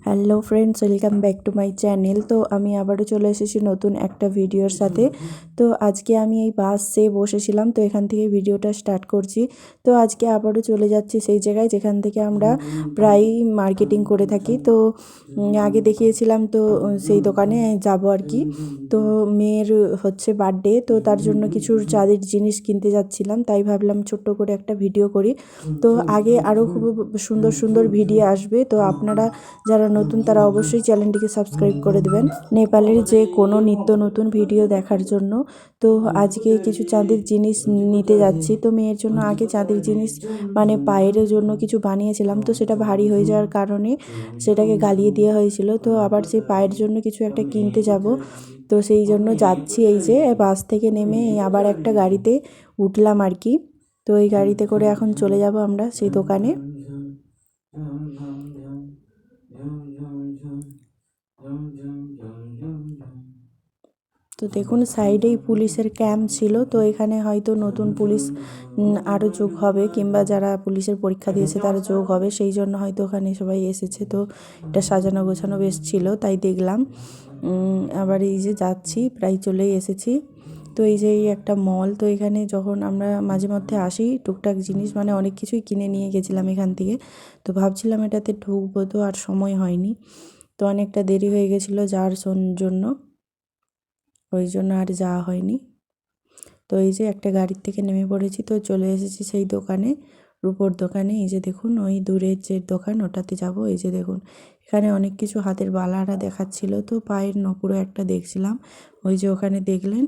Hello friends, welcome back to my channel. তো আমি আবারও চলে এসেছি নতুন একটা ভিডিওর সাথে। তো আজকে আমি এই বাসে বসেছিলাম, তো এখান থেকে ভিডিওটা স্টার্ট করছি। তো আজকে আবারও চলে যাচ্ছি সেই জায়গায় যেখান থেকে আমরা প্রায়ই মার্কেটিং করে থাকি। তো আগে দেখিয়েছিলাম, তো সেই দোকানে যাব আর কি। তো মেয়ের হচ্ছে বার্থডে, তো তার জন্য কিছু চাঁদের জিনিস কিনতে যাচ্ছিলাম, তাই ভাবলাম ছোট্ট করে একটা ভিডিও করি। তো আগে আরও খুব সুন্দর সুন্দর ভিডিও আসবে, তো আপনারা যারা নতুন তারা অবশ্যই চ্যানেলটিকে সাবস্ক্রাইব করে দেবেন নেপালের যে কোনো নিত্য নতুন ভিডিও দেখার জন্য। তো আজকে কিছু চাঁদের জিনিস নিতে যাচ্ছি। তো মেয়ের জন্য আগে চাঁদের জিনিস মানে পায়ের জন্য কিছু বানিয়েছিলাম, তো সেটা ভারী হয়ে যাওয়ার কারণে সেটাকে গালিয়ে দেওয়া হয়েছিল। তো আবার সেই পায়ের জন্য কিছু একটা কিনতে যাব, তো সেই জন্য যাচ্ছি। এই যে বাস থেকে নেমে আবার একটা গাড়িতে উঠলাম আর কি। তো এই গাড়িতে করে এখন চলে যাব আমরা সেই দোকানে। তো দেখুন সাইডেই পুলিশের ক্যাম্প ছিল, তো এখানে হয়তো নতুন পুলিশ আরও যোগ হবে, কিংবা যারা পুলিশের পরীক্ষা দিয়েছে তারা যোগ হবে, সেই জন্য হয়তো ওখানে সবাই এসেছে। তো এটা সাজানো গোছানো বেশ ছিল, তাই দেখলাম। আবার এই যে যাচ্ছি, প্রায় চলেই এসেছি। তো এই যে এই একটা মল, তো এখানে যখন আমরা মাঝে মধ্যে আসি টুকটাক জিনিস মানে অনেক কিছুই কিনে নিয়ে গেছিলাম এখান থেকে। তো ভাবছিলাম এটাতে ঢুকবো, তো আর সময় হয়নি, তো অনেকটা দেরি হয়ে গেছিলো যাওয়ার জন্য, ওই জন্য আর যাওয়া হয়নি। তো এই যে একটা গাড়ির থেকে নেমে পড়েছি, তো চলে এসেছি সেই দোকানে, রূপোর দোকানে। এই যে দেখুন ওই দূরের যে দোকান ওটাতে যাব। এই যে দেখুন এখানে অনেক কিছু হাতের বালারা দেখাচ্ছিল, তো পায়ের নপুরও একটা দেখছিলাম। ওই যে ওখানে দেখলেন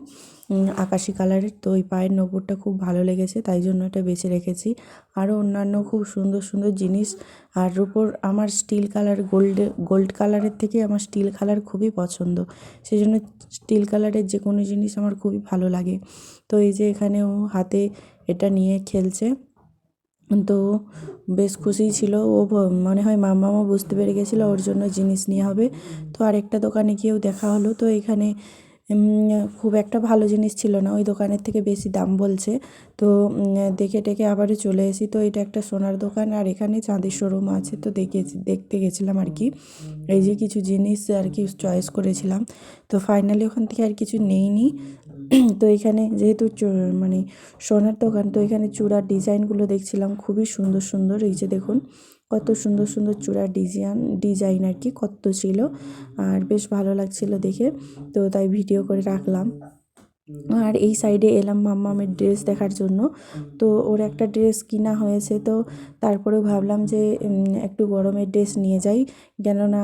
আকাশি কালারের, তো ওই পায়ের নপুরটা খুব ভালো লেগেছে, তাই জন্য এটা বেছে রেখেছি। আরও অন্যান্য খুব সুন্দর সুন্দর জিনিস। আর রূপোর আমার স্টিল কালার গোল্ড কালারের থেকে আমার স্টিল কালার খুবই পছন্দ, সেই জন্য স্টিল কালারের যে কোনো জিনিস আমার খুবই ভালো লাগে। তো এই যে এখানেও হাতে এটা নিয়ে খেলছে, তো বেশ খুশিই ছিল ও। মনে হয় মামাও বুঝতে পেরে গেছিলো ওর জন্য জিনিস নেওয়া হবে। তো আরেকটা দোকানে গিয়েও দেখা হলো, তো এখানে খুব একটা ভালো জিনিস ছিল না, ওই দোকানের থেকে বেশি দাম বলছে। তো দেখে টেকে আবারও চলে এসি। তো এটা একটা সোনার দোকান, আর এখানে চাঁদের শোরুম আছে, তো দেখতে গেছিলাম আর কি। এই যে কিছু জিনিস আর কি চয়েস করেছিলাম, তো ফাইনালি ওখান থেকে আর কিছু নেইনি। তো এখানে যেহেতু মানে সোনার দোকান, তো এখানে চূড়ার ডিজাইনগুলো দেখছিলাম খুবই সুন্দর সুন্দর। এই যে দেখুন কত সুন্দর সুন্দর চূড়ার ডিজাইন আর কি কত ছিল, আর বেশ ভালো লাগছিল দেখে, তো তাই ভিডিও করে রাখলাম। আর এই সাইডে এলাম মাম্মামের ড্রেস দেখার জন্য, তো ওর একটা ড্রেস কিনা হয়েছে। তো তারপরেও ভাবলাম যে একটু গরমের ড্রেস নিয়ে যাই, কেননা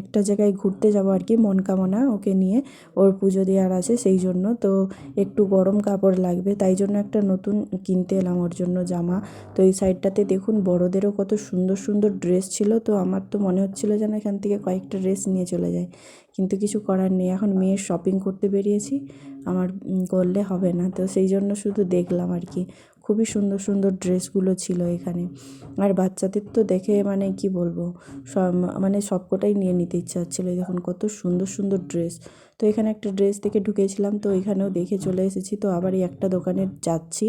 একটা জায়গায় ঘুরতে যাব আর কি, মন কামনা ওকে নিয়ে, ওর পুজো দেওয়ার আছে সেই জন্য। তো একটু গরম কাপড় লাগবে, তাই জন্য একটা নতুন কিনতে এলাম ওর জন্য জামা। তো এই সাইডটাতে দেখুন বড়দেরও কত সুন্দর সুন্দর ড্রেস ছিল, তো আমার তো মনে হচ্ছিল যেন এখান থেকে কয়েকটা ড্রেস নিয়ে চলে যায়, কিন্তু কিছু করার নেই, এখন মেয়ের শপিং করতে বেরিয়েছি, আমার করলে হবে না, তো সেই জন্য শুধু দেখলাম আর কি। খুবই সুন্দর সুন্দর ড্রেসগুলো ছিল এখানে, আর বাচ্চাদের তো দেখে মানে কি বলবো, সব মানে সবকটাই নিয়ে নিতে ইচ্ছা হচ্ছিলো। দেখুন কত সুন্দর সুন্দর ড্রেস। তো এখানে একটা ড্রেস দেখে ঢুকেছিলাম, তো এখানেও দেখে চলে এসেছি। তো আবার এই একটা দোকানে যাচ্ছি,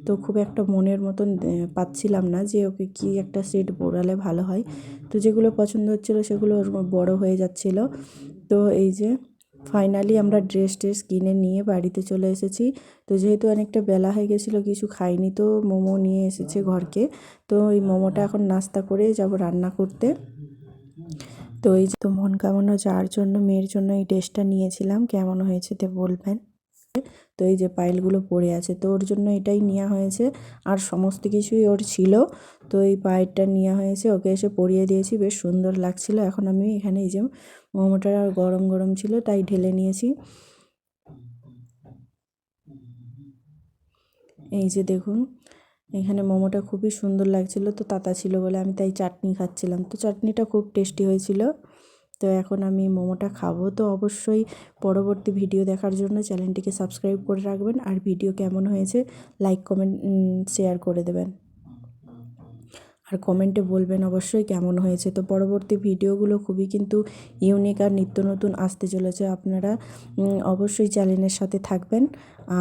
তো খুব একটা মনের মতন পাচ্ছিলাম না যে ওকে কি একটা সেট পরালে ভালো হয়। তো যেগুলো পছন্দ হচ্ছিলো সেগুলো ওর বড় হয়ে যাচ্ছিলো। তো এই যে ফাইনালি আমরা ড্রেস কিনে নিয়ে বাড়িতে চলে এসেছি। তো যেহেতু অনেকটা বেলা হয়ে গেছিলো কিছু খাইনি, তো মোমো নিয়ে এসেছে ঘরকে, তো এই মোমোটা এখন নাস্তা করে যাব রান্না করতে। তো এই তো মন কামনা যাওয়ার জন্য মেয়ের জন্য এই ড্রেসটা নিয়েছিলাম, কেমন হয়েছে তো বলবেন। তো এই যে পায়েলগুলো পড়ে আছে, তো ওর জন্য এটাই নেওয়া হয়েছে, আর সমস্ত কিছুই ওর ছিল। তো এই পায়েরটা নেওয়া হয়েছে, ওকে এসে পরিয়ে দিয়েছি, বেশ সুন্দর লাগছিল। এখন আমি এখানে এই যে মোমোটা গরম গরম ছিল তাই ঢেলে নিয়েছি। এই যে দেখুন এখানে মোমোটা খুবই সুন্দর লাগছিল, তো তাতা ছিল বলে আমি তাই চাটনি খাচ্ছিলাম, তো চাটনিটা খুব টেস্টি হয়েছিল। তো এখন আমি মোমোটা খাবো। তো অবশ্যই পরবর্তী ভিডিও দেখার জন্য চ্যানেলটিকে সাবস্ক্রাইব করে রাখবেন, আর ভিডিও কেমন হয়েছে লাইক কমেন্ট শেয়ার করে দেবেন, আর কমেন্টে বলবেন অবশ্যই কেমন হয়েছে। তো পরবর্তী ভিডিওগুলো খুবই কিন্তু ইউনিক আর নিত্য নতুন আসতে চলেছে, আপনারা অবশ্যই চ্যানেলের সাথে থাকবেন।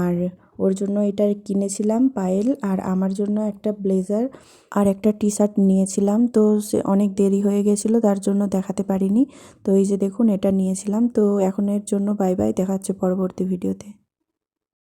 আর ওর জন্য এটা কিনেছিলাম পায়েল, আর আমার জন্য একটা ব্লেজার আর একটা টি শার্ট নিয়েছিলাম। তো সে অনেক দেরি হয়ে গেছিলো, তার জন্য দেখাতে পারিনি। তো এই যে দেখুন এটা নিয়েছিলাম। তো এখনের জন্য বাই বাই, দেখা হচ্ছে পরবর্তী ভিডিওতে।